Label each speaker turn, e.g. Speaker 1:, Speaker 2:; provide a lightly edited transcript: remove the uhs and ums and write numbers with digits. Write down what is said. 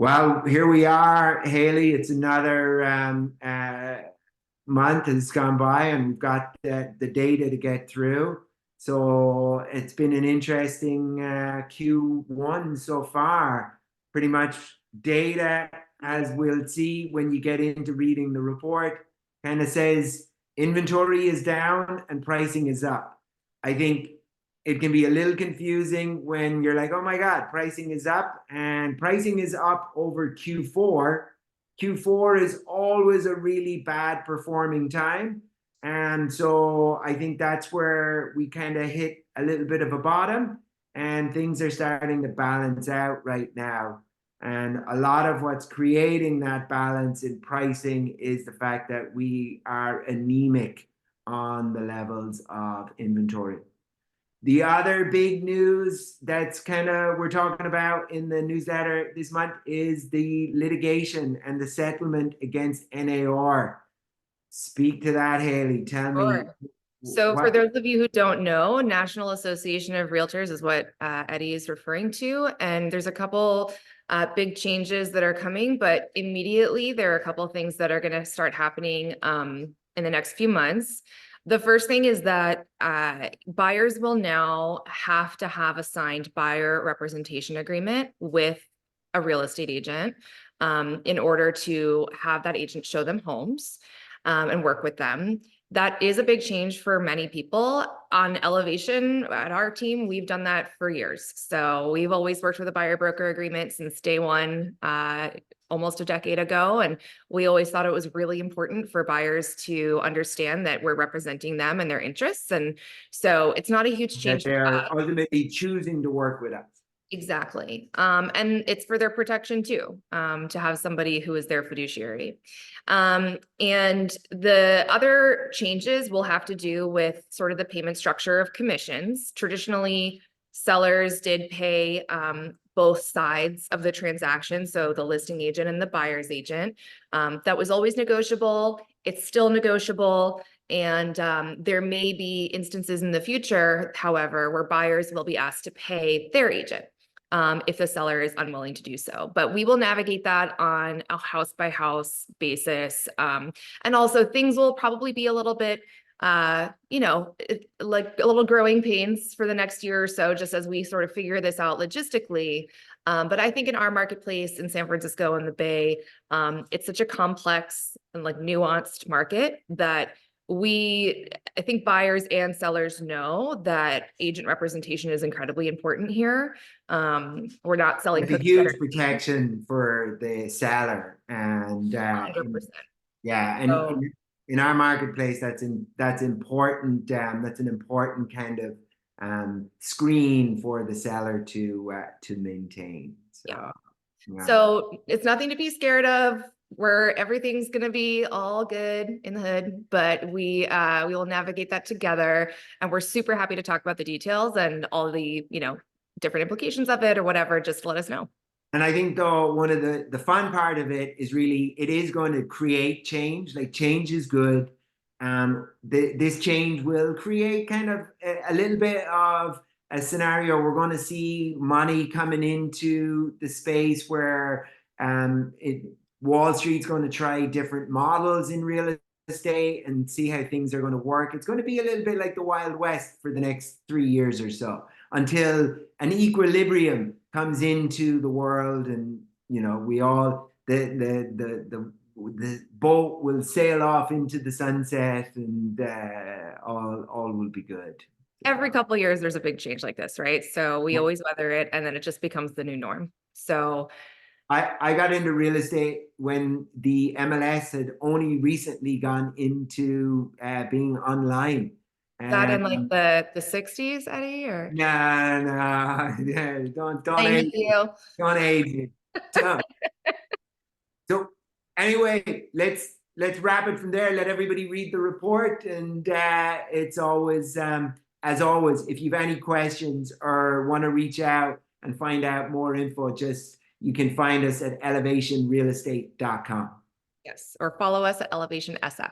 Speaker 1: Well, here we are, Hayley. It's another month has gone by, and we've got the data to get through. So it's been an interesting Q1 so far. Pretty much data, as we'll see when you get into reading the report, kind of says inventory is down and pricing is up. I think it can be a little confusing when you're like, oh my God, pricing is up, and pricing is up over Q4. Q4 is always a really bad performing time. And so I think that's where we kind of hit a little bit of a bottom, and things are starting to balance out right now. And a lot of what's creating that balance in pricing is the fact that we are anemic on the levels of inventory. The other big news that's kind of we're talking about in the newsletter this month is the litigation and the settlement against NAR. Speak to that, Hayley. Tell me
Speaker 2: Sure. So for
Speaker 1: what.
Speaker 2: those of you who don't know, National Association of Realtors is what Eddie is referring to. And there's a couple big changes that are coming, but immediately there are a couple things that are going to start happening in the next few months. The first thing is that buyers will now have to have a signed buyer representation agreement with a real estate agent in order to have that agent show them homes and work with them. That is a big change for many people. On Elevation, at our team, we've done that for years. So we've always worked with a buyer broker agreement since day one, almost a decade ago. And we always thought it was really important for buyers to understand that we're representing them and their interests. And so it's not a huge
Speaker 1: That
Speaker 2: change.
Speaker 1: they're ultimately choosing to work with us.
Speaker 2: Exactly. And it's for their protection too, to have somebody who is their fiduciary. And the other changes will have to do with sort of the payment structure of commissions. Traditionally, sellers did pay both sides of the transaction, so the listing agent and the buyer's agent. That was always negotiable. It's still negotiable. And there may be instances in the future, however, where buyers will be asked to pay their agent if the seller is unwilling to do so. But we will navigate that on a house by house basis. And also things will probably be a little bit, like a little growing pains for the next year or so, just as we sort of figure this out logistically. But I think in our marketplace in San Francisco and the Bay, it's such a complex and like nuanced market that I think buyers and sellers know that agent representation is incredibly important here. We're not selling
Speaker 1: It's a
Speaker 2: cookies that
Speaker 1: huge
Speaker 2: are
Speaker 1: protection for the seller, and
Speaker 2: 100%.
Speaker 1: yeah, and
Speaker 2: So
Speaker 1: in our marketplace, that's important. That's an important kind of screen for the seller to maintain.
Speaker 2: yeah.
Speaker 1: So yeah.
Speaker 2: So it's nothing to be scared of. Where everything's going to be all good in the hood, but we will navigate that together. And we're super happy to talk about the details and all the, different implications of it or whatever. Just let us know.
Speaker 1: And I think though one of the fun part of it is really it is going to create change. Like change is good. This change will create kind of a little bit of a scenario. We're going to see money coming into the space where Wall Street's going to try different models in real estate and see how things are going to work. It's going to be a little bit like the Wild West for the next 3 years or so until an equilibrium comes into the world, and we all the boat will sail off into the sunset, and all will be good.
Speaker 2: Every couple of years, there's a big change like this, right? So we always weather it, and then it just becomes the new norm. So
Speaker 1: I got into real estate when the MLS had only recently gone into being online.
Speaker 2: that in like
Speaker 1: Um,
Speaker 2: the 60s, Eddie, or
Speaker 1: no, no, yeah, don't
Speaker 2: thank
Speaker 1: age me.
Speaker 2: you.
Speaker 1: Don't age me. So, so anyway, let's wrap it from there. Let everybody read the report, and it's always as always, if you've any questions or want to reach out and find out more info, just you can find us at elevationrealestate.com.
Speaker 2: Yes, or follow us at Elevation SF.